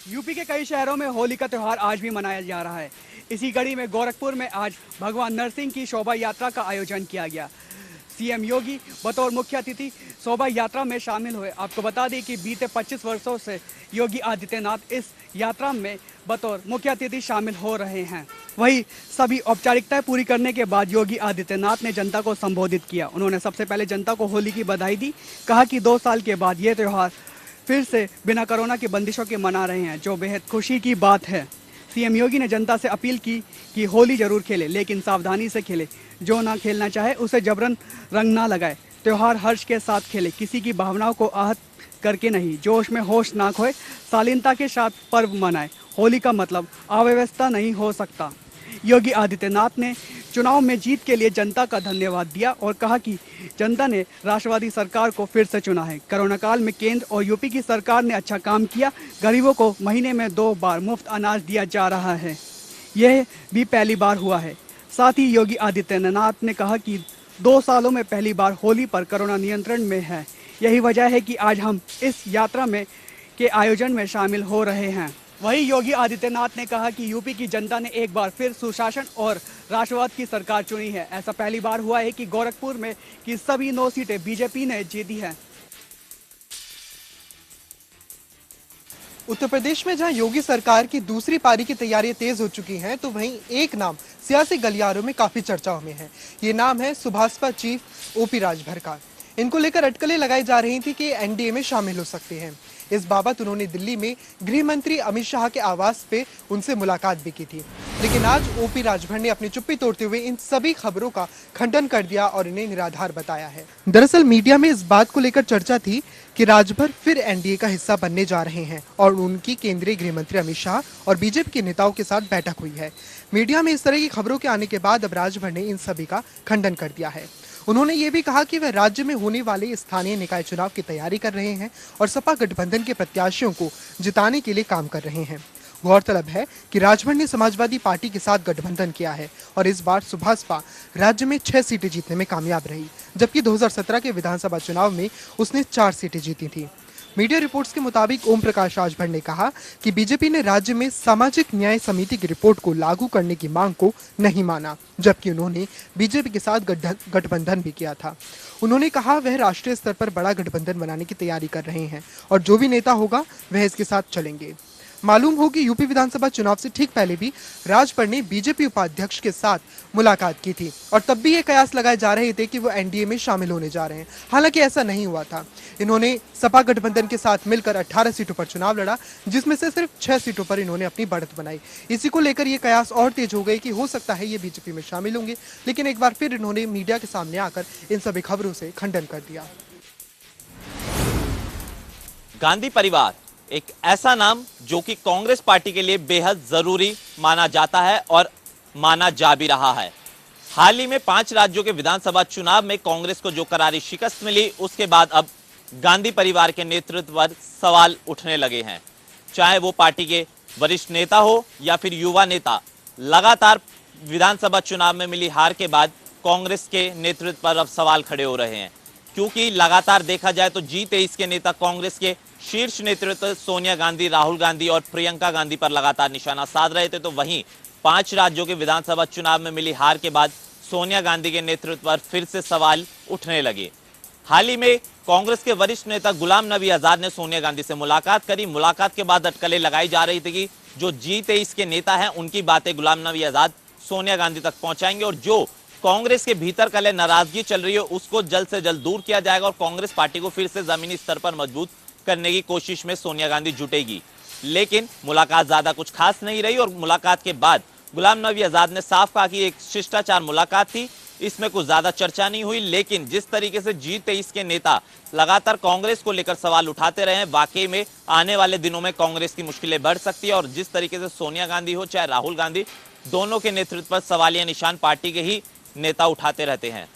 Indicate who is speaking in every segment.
Speaker 1: UP के कई शहरों में होली का त्यौहार आज भी मनाया जा रहा है। इसी कड़ी में गोरखपुर में आज भगवान नरसिंह की शोभा यात्रा का आयोजन किया गया। सीएम योगी बतौर मुख्य अतिथि शोभा यात्रा में शामिल हुए। आपको बता दें कि बीते 25 वर्षों से योगी आदित्यनाथ इस यात्रा में बतौर मुख्य अतिथि शामिल हो रहे हैं। वहीं सभी औपचारिकताएं पूरी करने के बाद योगी आदित्यनाथ ने जनता को संबोधित किया। उन्होंने सबसे पहले जनता को होली की बधाई दी। कहा कि 2 साल के बाद ये त्यौहार फिर से बिना कोरोना की बंदिशों के मना रहे हैं, जो बेहद खुशी की बात है। सीएम योगी ने जनता से अपील की कि होली जरूर खेले, लेकिन सावधानी से खेले। जो ना खेलना चाहे उसे जबरन रंग ना लगाए। त्यौहार हर्ष के साथ खेले, किसी की भावनाओं को आहत करके नहीं। जोश में होश ना खोए, शालीनता के साथ पर्व मनाए। होली का मतलब अव्यवस्था नहीं हो सकता। योगी आदित्यनाथ ने चुनाव में जीत के लिए जनता का धन्यवाद दिया और कहा कि जनता ने राष्ट्रवादी सरकार को फिर से चुना है। कोरोना काल में केंद्र और यूपी की सरकार ने अच्छा काम किया। गरीबों को महीने में 2 बार मुफ्त अनाज दिया जा रहा है, यह भी पहली बार हुआ है। साथ ही योगी आदित्यनाथ ने कहा कि 2 सालों में पहली बार होली पर कोरोना नियंत्रण में है। यही वजह है कि आज हम इस यात्रा में के आयोजन में शामिल हो रहे हैं। वहीं योगी आदित्यनाथ ने कहा कि यूपी की जनता ने एक बार फिर सुशासन और राष्ट्रवाद की सरकार चुनी है। ऐसा पहली बार हुआ है कि गोरखपुर में की सभी 9 सीटें बीजेपी ने जीती हैं।
Speaker 2: उत्तर प्रदेश में जहां योगी सरकार की दूसरी पारी की तैयारियां तेज हो चुकी हैं, तो वहीं एक नाम सियासी गलियारों में काफी चर्चाओं में है। ये नाम है सुभाषपा चीफ ओपी राजभर का। इनको लेकर अटकलें लगाई जा रही थी कि एनडीए में शामिल हो सकते हैं। इस बाबत उन्होंने दिल्ली में गृह मंत्री अमित शाह के आवास पे उनसे मुलाकात भी की थी, लेकिन आज ओपी राजभर ने अपनी चुप्पी तोड़ते हुए इन सभी खबरों का खंडन कर दिया और इन्हें निराधार बताया है। दरअसल मीडिया में इस बात को लेकर चर्चा थी कि राजभर फिर एनडीए का हिस्सा बनने जा रहे हैं और उनकी केंद्रीय गृह मंत्री अमित शाह और बीजेपी के नेताओं के साथ बैठक हुई है। मीडिया में इस तरह की खबरों के आने के बाद अब राजभर ने इन सभी का खंडन कर दिया है। उन्होंने ये भी कहा कि वह राज्य में होने वाले स्थानीय निकाय चुनाव की तैयारी कर रहे हैं और सपा गठबंधन के प्रत्याशियों को जिताने के लिए काम कर रहे हैं। गौरतलब है कि राजभर ने समाजवादी पार्टी के साथ गठबंधन किया है और इस बार सुभाषपा राज्य में 6 सीटें जीतने में कामयाब रही, जबकि 2017 के विधानसभा चुनाव में उसने 4 सीटें जीती थी। मीडिया रिपोर्ट्स के मुताबिक ओम प्रकाश राजभर ने कहा कि बीजेपी ने राज्य में सामाजिक न्याय समिति की रिपोर्ट को लागू करने की मांग को नहीं माना, जबकि उन्होंने बीजेपी के साथ गठबंधन भी किया था। उन्होंने कहा वह राष्ट्रीय स्तर पर बड़ा गठबंधन बनाने की तैयारी कर रहे हैं और जो भी नेता होगा वह इसके साथ चलेंगे। मालूम हो कि यूपी विधानसभा चुनाव से ठीक पहले भी राजभर ने बीजेपी उपाध्यक्ष के साथ मुलाकात की थी और तब भी ये कयास लगाए जा रहे थे कि वो एनडीए में शामिल होने जा रहे हैं। हालांकि ऐसा नहीं हुआ था। इन्होंने सपा गठबंधन के साथ मिलकर 18 सीटों पर चुनाव लड़ा, जिसमें से सिर्फ 6 सीटों पर इन्होंने अपनी बढ़त बनाई। इसी को लेकर ये कयास और तेज हो गए कि हो सकता है ये बीजेपी में शामिल होंगे, लेकिन एक बार फिर इन्होंने मीडिया के सामने आकर इन सभी खबरों से खंडन कर दिया।
Speaker 3: गांधी परिवार एक ऐसा नाम जो कि कांग्रेस पार्टी के लिए बेहद जरूरी माना जाता है और माना जा भी रहा है। हाल ही में 5 राज्यों के विधानसभा चुनाव में कांग्रेस को जो करारी शिकस्त मिली, उसके बाद अब गांधी परिवार के नेतृत्व पर सवाल उठने लगे हैं। चाहे वो पार्टी के वरिष्ठ नेता हो या फिर युवा नेता, लगातार विधानसभा चुनाव में मिली हार के बाद कांग्रेस के नेतृत्व पर अब सवाल खड़े हो रहे हैं, क्योंकि लगातार देखा जाए तो G23 के नेता कांग्रेस के शीर्ष नेतृत्व सोनिया गांधी, राहुल गांधी और प्रियंका गांधी पर लगातार निशाना साध रहे थे। तो वहीं 5 राज्यों के विधानसभा चुनाव में मिली हार के बाद सोनिया गांधी के नेतृत्व पर फिर से सवाल उठने लगे। हाल ही में कांग्रेस के वरिष्ठ नेता गुलाम नबी आजाद ने सोनिया गांधी से मुलाकात करी। मुलाकात के बाद अटकलें लगाई जा रही थी कि जो G23 के नेता हैं उनकी बातें गुलाम नबी आजाद सोनिया गांधी तक पहुंचाएंगे और जो कांग्रेस के भीतर कल नाराजगी चल रही है उसको जल्द से जल्द दूर किया जाएगा और कांग्रेस पार्टी को फिर से जमीनी स्तर पर मजबूत करने की कोशिश में सोनिया गांधी जुटेगी। लेकिन मुलाकात ज्यादा कुछ खास नहीं रही और मुलाकात के बाद गुलाम नबी आजाद ने साफ कहा कि एक शिष्टाचार मुलाकात थी, इसमें कुछ ज्यादा चर्चा नहीं हुई। लेकिन जिस तरीके से G23 के नेता लगातार कांग्रेस को लेकर सवाल उठाते रहे हैं, वाकई में आने वाले दिनों में कांग्रेस की मुश्किलें बढ़ सकती है और जिस तरीके से सोनिया गांधी हो चाहे राहुल गांधी, दोनों के नेतृत्व पर सवालिया निशान पार्टी के ही नेता उठाते रहते हैं।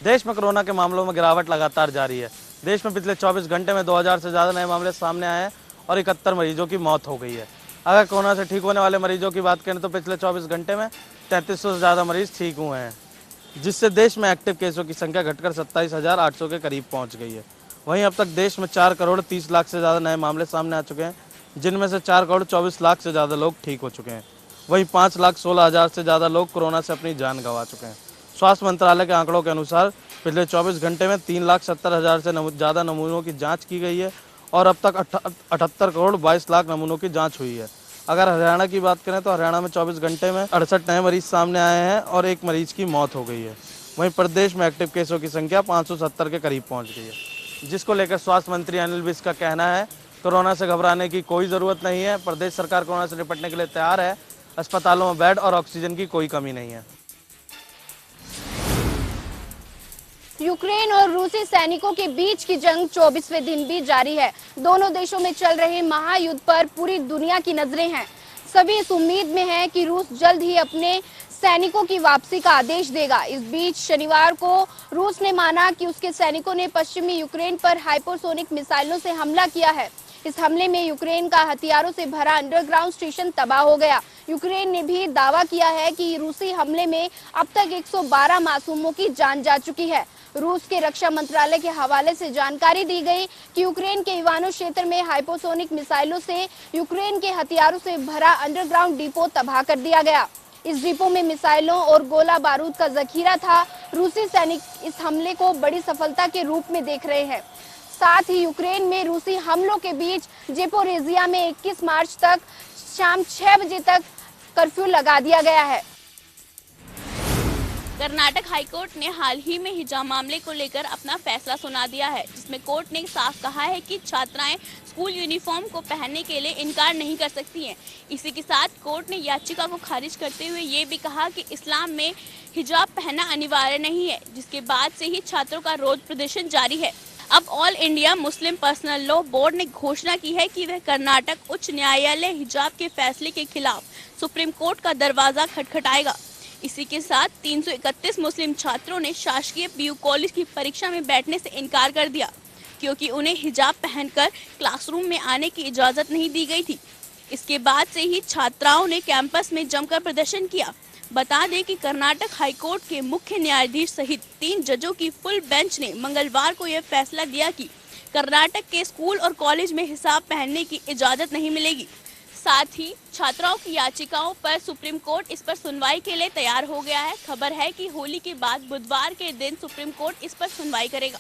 Speaker 4: देश में कोरोना के मामलों में गिरावट लगातार जारी है। देश में पिछले 24 घंटे में 2000 से ज़्यादा नए मामले सामने आए हैं और 71 मरीजों की मौत हो गई है। अगर कोरोना से ठीक होने वाले मरीजों की बात करें तो पिछले 24 घंटे में 3300 से ज़्यादा मरीज ठीक हुए हैं, जिससे देश में एक्टिव केसों की संख्या घटकर 27,800 के करीब पहुंच गई है। वहीं अब तक देश में 4 करोड़ 30 लाख से ज़्यादा नए मामले सामने आ चुके हैं, जिनमें से 4 करोड़ 24 लाख से ज़्यादा लोग ठीक हो चुके हैं। वहीं 5,16,000 से ज़्यादा लोग कोरोना से अपनी जान गंवा चुके हैं। स्वास्थ्य मंत्रालय के आंकड़ों के अनुसार पिछले 24 घंटे में 3,70,000 से ज़्यादा नमूनों की जाँच की गई है और अब तक 78 करोड़ 22 लाख नमूनों की जाँच हुई है। अगर हरियाणा की बात करें तो हरियाणा में 24 घंटे में 68 नए मरीज सामने आए हैं और एक मरीज की मौत हो गई है। वहीं प्रदेश में एक्टिव केसों की संख्या 570 के करीब पहुंच गई है, जिसको लेकर स्वास्थ्य मंत्री अनिल विज का कहना है कोरोना से घबराने की कोई ज़रूरत नहीं है। प्रदेश सरकार कोरोना से निपटने के लिए तैयार है। अस्पतालों में बेड और ऑक्सीजन की कोई कमी नहीं है।
Speaker 5: यूक्रेन और रूसी सैनिकों के बीच की जंग 24वें दिन भी जारी है। दोनों देशों में चल रहे महायुद्ध पर पूरी दुनिया की नजरें हैं। सभी इस उम्मीद में हैं कि रूस जल्द ही अपने सैनिकों की वापसी का आदेश देगा। इस बीच शनिवार को रूस ने माना कि उसके सैनिकों ने पश्चिमी यूक्रेन पर हाइपरसोनिक मिसाइलों से हमला किया है। इस हमले में यूक्रेन का हथियारों से भरा अंडरग्राउंड स्टेशन तबाह हो गया। यूक्रेन ने भी दावा किया है कि रूसी हमले में अब तक 112 मासूमों की जान जा चुकी है। रूस के रक्षा मंत्रालय के हवाले से जानकारी दी गई कि यूक्रेन के इवानो क्षेत्र में हाइपरसोनिक मिसाइलों से यूक्रेन के हथियारों से भरा अंडरग्राउंड डिपो तबाह कर दिया गया। इस डिपो में मिसाइलों और गोला बारूद का जखीरा था। रूसी सैनिक इस हमले को बड़ी सफलता के रूप में देख रहे हैं। साथ ही यूक्रेन में रूसी हमलों के बीच जेपोरेजिया में 21 मार्च तक शाम 6 बजे तक कर्फ्यू लगा दिया गया है।
Speaker 6: कर्नाटक हाईकोर्ट ने हाल ही में हिजाब मामले को लेकर अपना फैसला सुना दिया है, जिसमें कोर्ट ने साफ कहा है कि छात्राएं स्कूल यूनिफॉर्म को पहनने के लिए इनकार नहीं कर सकती हैं। इसी के साथ कोर्ट ने याचिका को खारिज करते हुए ये भी कहा कि इस्लाम में हिजाब पहनना अनिवार्य नहीं है, जिसके बाद से ही छात्रों का रोज प्रदर्शन जारी है। अब all India Muslim personal law board ने घोषणा की है कि वह कर्नाटक उच्च न्यायालय हिजाब के फैसले के खिलाफ सुप्रीम कोर्ट का दरवाजा खटखटाएगा। इसी के साथ 331 मुस्लिम छात्रों ने शासकीय पीयू कॉलेज की परीक्षा में बैठने से इनकार कर दिया, क्योंकि उन्हें हिजाब पहनकर क्लासरूम में आने की इजाजत नहीं दी गई थी। इसके बाद से ही छात्राओं ने कैंपस में जमकर प्रदर्शन किया। बता दें कि कर्नाटक हाईकोर्ट के मुख्य न्यायाधीश सहित 3 जजों की फुल बेंच ने मंगलवार को यह फैसला दिया कि कर्नाटक के स्कूल और कॉलेज में हिजाब पहनने की इजाजत नहीं मिलेगी। साथ ही छात्राओं की याचिकाओं पर सुप्रीम कोर्ट इस पर सुनवाई के लिए तैयार हो गया है। खबर है कि होली के बाद बुधवार के दिन सुप्रीम कोर्ट इस पर सुनवाई करेगा।